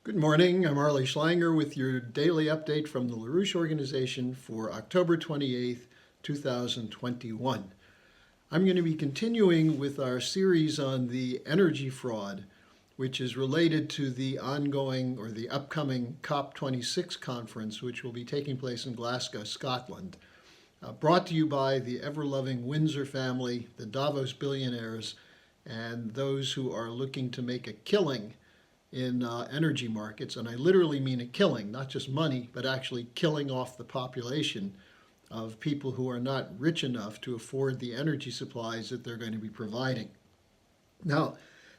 Good morning. I'm Arlie Schlanger with your daily update from the LaRouche Organization for October 28th, 2021. I'm going to be continuing with our series on the energy fraud, which is related to the ongoing or the upcoming COP26 conference, which will be taking place in Glasgow, Scotland. Brought to you by the ever-loving Windsor family, the Davos billionaires, and those who are looking to make a killing in energy markets. And I literally mean a killing, not just money, but actually killing off the population of people who are not rich enough to afford the energy supplies that they're going to be providing. Now,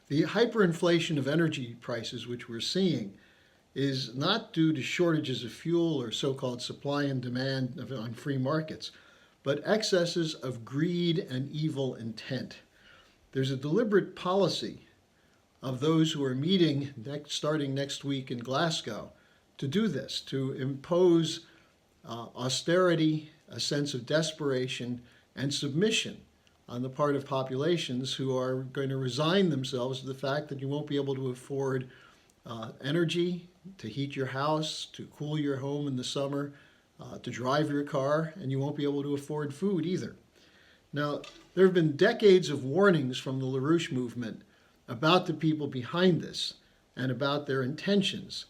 the hyperinflation of energy prices, which we're seeing, is not due to shortages of fuel or so-called supply and demand on free markets, but excesses of greed and evil intent. There's a deliberate policy of those who are meeting starting next week in Glasgow to do this, to impose austerity, a sense of desperation, and submission on the part of populations who are going to resign themselves to the fact that you won't be able to afford energy to heat your house, to cool your home in the summer, to drive your car, and you won't be able to afford food either. Now, there have been decades of warnings from the LaRouche movement about the people behind this and about their intentions.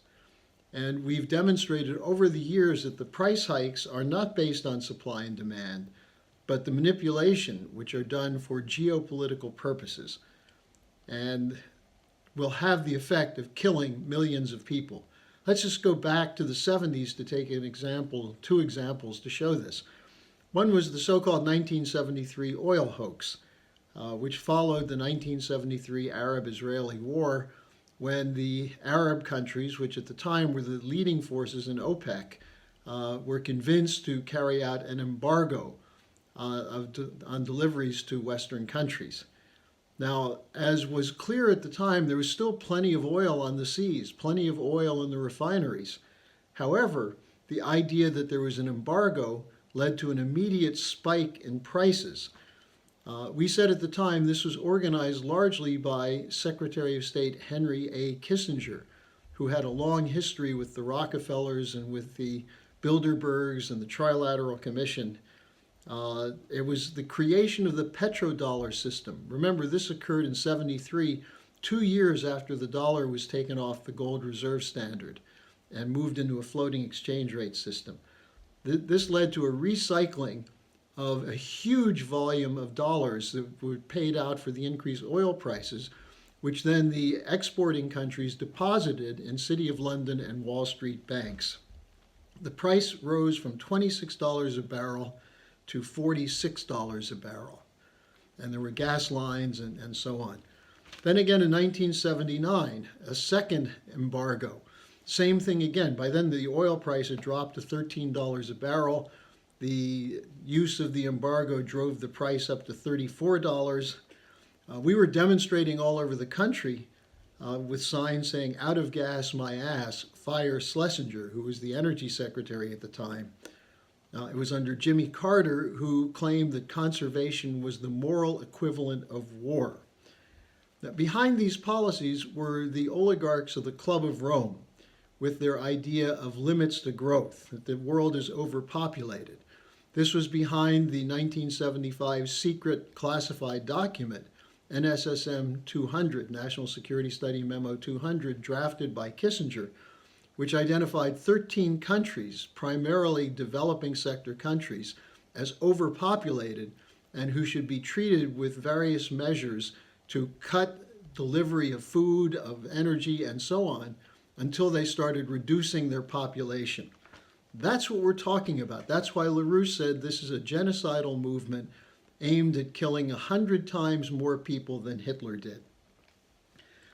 And we've demonstrated over the years that the price hikes are not based on supply and demand, but the manipulation, which are done for geopolitical purposes, and will have the effect of killing millions of people. Let's just go back to the 70s to take an example, two examples to show this. One was the so-called 1973 oil hoax, which followed the 1973 Arab-Israeli War, when the Arab countries, which at the time were the leading forces in OPEC, were convinced to carry out an embargo on deliveries to Western countries. Now, as was clear at the time, there was still plenty of oil on the seas, plenty of oil in the refineries. However, the idea that there was an embargo led to an immediate spike in prices. We said at the time this was organized largely by Secretary of State Henry A. Kissinger, who had a long history with the Rockefellers and with the Bilderbergs and the Trilateral Commission. It was the creation of the petrodollar system. Remember, this occurred in '73, 2 years after the dollar was taken off the gold reserve standard and moved into a floating exchange rate system. This led to a recycling of a huge volume of dollars that were paid out for the increased oil prices, which then the exporting countries deposited in City of London and Wall Street banks. The price rose from $26 a barrel to $46 a barrel. And there were gas lines and so on. Then again in 1979, a second embargo. Same thing again. By then the oil price had dropped to $13 a barrel. The use of the embargo drove the price up to $34. We were demonstrating all over the country with signs saying, "Out of gas, my ass, fire Schlesinger," who was the energy secretary at the time. It was under Jimmy Carter, who claimed that conservation was the moral equivalent of war. Now, behind these policies were the oligarchs of the Club of Rome, with their idea of limits to growth, that the world is overpopulated. This was behind the 1975 secret classified document, NSSM 200, National Security Study Memo 200, drafted by Kissinger, which identified 13 countries, primarily developing sector countries, as overpopulated and who should be treated with various measures to cut delivery of food, of energy, and so on, until they started reducing their population. That's what we're talking about. That's why LaRouche said this is a genocidal movement aimed at killing 100 times more people than Hitler did.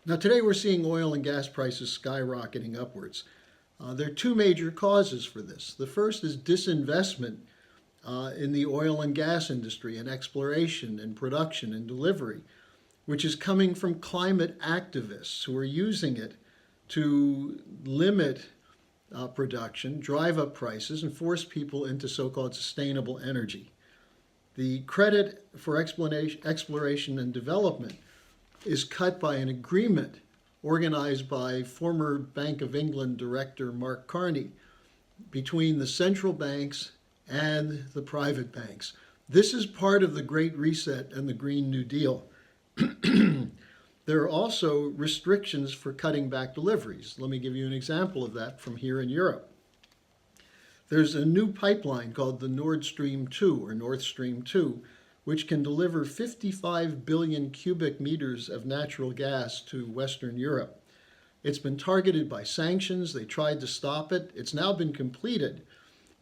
Now today we're seeing oil and gas prices skyrocketing upwards. There are two major causes for this. The first is disinvestment in the oil and gas industry and exploration and production and delivery, which is coming from climate activists who are using it to limit production, drive up prices, and force people into so-called sustainable energy. The credit for exploration and development is cut by an agreement organized by former Bank of England Director Mark Carney, between the central banks and the private banks. This is part of the Great Reset and the Green New Deal. There are also restrictions for cutting back deliveries. Let me give you an example of that from here in Europe. There's a new pipeline called the Nord Stream 2, or North Stream 2, which can deliver 55 billion cubic meters of natural gas to Western Europe. It's been targeted by sanctions. They tried to stop it. It's now been completed,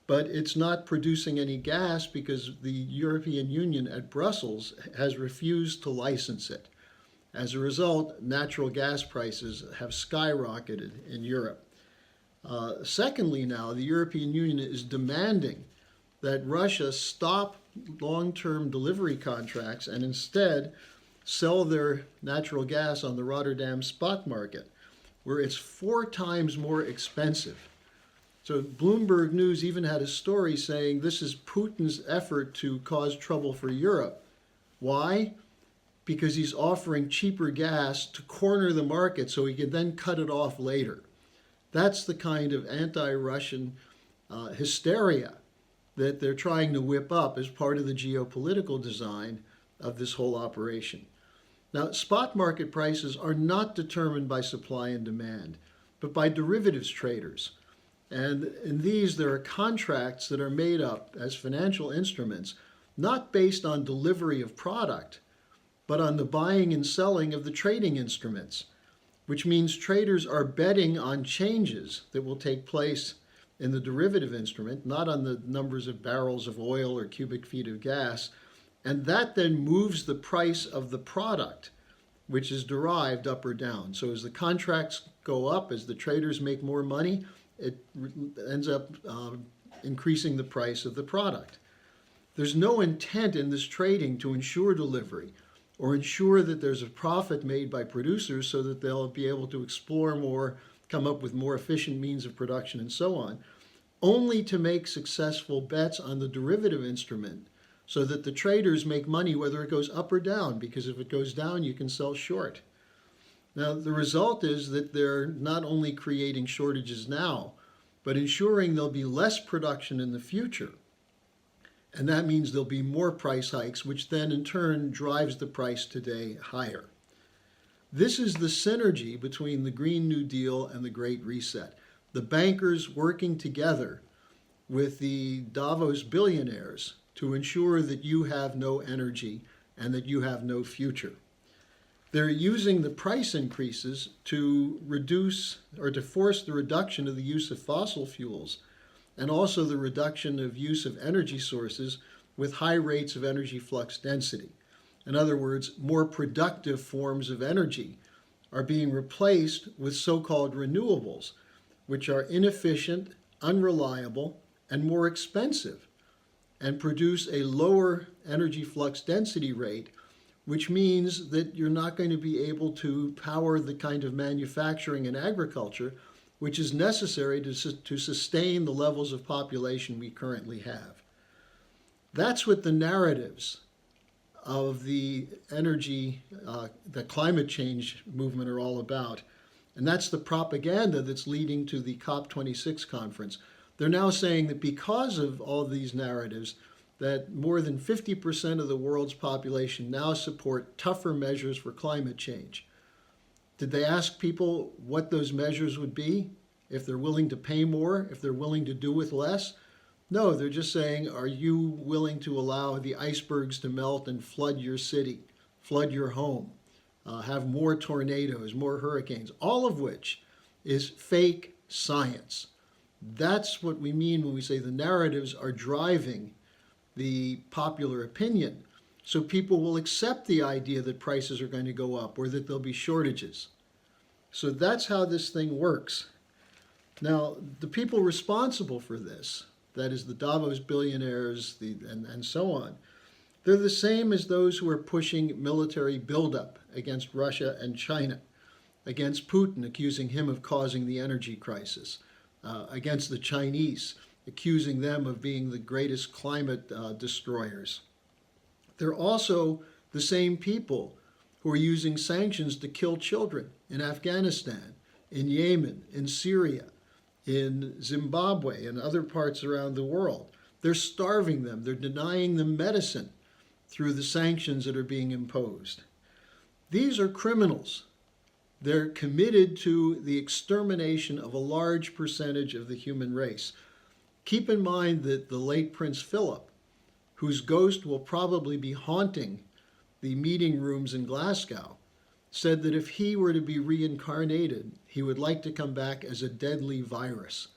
but it's not producing any gas because the European Union at Brussels has refused to license it. As a result, natural gas prices have skyrocketed in Europe. Secondly, now, the European Union is demanding that Russia stop long-term delivery contracts and instead sell their natural gas on the Rotterdam spot market, where it's 4 times more expensive. So Bloomberg News even had a story saying this is Putin's effort to cause trouble for Europe. Why? Because he's offering cheaper gas to corner the market so he can then cut it off later. That's the kind of anti-Russian hysteria that they're trying to whip up as part of the geopolitical design of this whole operation. Now, spot market prices are not determined by supply and demand, but by derivatives traders. And in these, there are contracts that are made up as financial instruments, not based on delivery of product, but on the buying and selling of the trading instruments, which means traders are betting on changes that will take place in the derivative instrument, not on the numbers of barrels of oil or cubic feet of gas, and that then moves the price of the product, which is derived up or down. So as the contracts go up, as the traders make more money, it ends up increasing the price of the product. There's no intent in this trading to ensure delivery or ensure that there's a profit made by producers so that they'll be able to explore more, come up with more efficient means of production and so on, only to make successful bets on the derivative instrument so that the traders make money whether it goes up or down, because if it goes down, you can sell short. Now, the result is that they're not only creating shortages now, but ensuring there'll be less production in the future. And that means there'll be more price hikes, which then in turn drives the price today higher. This is the synergy between the Green New Deal and the Great Reset. The bankers working together with the Davos billionaires to ensure that you have no energy and that you have no future. They're using the price increases to reduce or to force the reduction of the use of fossil fuels and also the reduction of use of energy sources with high rates of energy flux density. In other words, more productive forms of energy are being replaced with so-called renewables, which are inefficient, unreliable, and more expensive, and produce a lower energy flux density rate, which means that you're not going to be able to power the kind of manufacturing and agriculture which is necessary to sustain the levels of population we currently have. That's what the narratives of the energy, the climate change movement are all about. And that's the propaganda that's leading to the COP26 conference. They're now saying that because of all these narratives, that more than 50% of the world's population now support tougher measures for climate change. Did they ask people what those measures would be? If they're willing to pay more, if they're willing to do with less? No, they're just saying, are you willing to allow the icebergs to melt and flood your city, flood your home, have more tornadoes, more hurricanes, all of which is fake science. That's what we mean when we say the narratives are driving the popular opinion. So people will accept the idea that prices are going to go up or that there'll be shortages. So that's how this thing works. Now, the people responsible for this, that is the Davos billionaires and so on, they're the same as those who are pushing military buildup against Russia and China, against Putin, accusing him of causing the energy crisis, against the Chinese, accusing them of being the greatest climate destroyers. They're also the same people who are using sanctions to kill children in Afghanistan, in Yemen, in Syria, in Zimbabwe, and other parts around the world. They're starving them. They're denying them medicine through the sanctions that are being imposed. These are criminals. They're committed to the extermination of a large percentage of the human race. Keep in mind that the late Prince Philip, whose ghost will probably be haunting the meeting rooms in Glasgow, said that if he were to be reincarnated, he would like to come back as a deadly virus.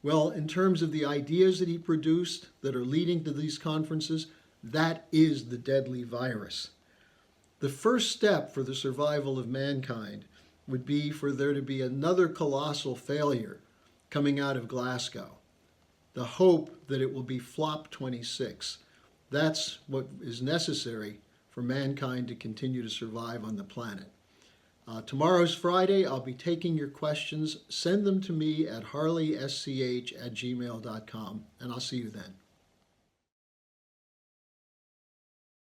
Well, in terms of the ideas that he produced that are leading to these conferences, that is the deadly virus. The first step for the survival of mankind would be for there to be another colossal failure coming out of Glasgow. The hope that it will be Flop 26. That's what is necessary for mankind to continue to survive on the planet. Tomorrow's Friday. I'll be taking your questions. Send them to me at harleysch@gmail.com, and I'll see you then.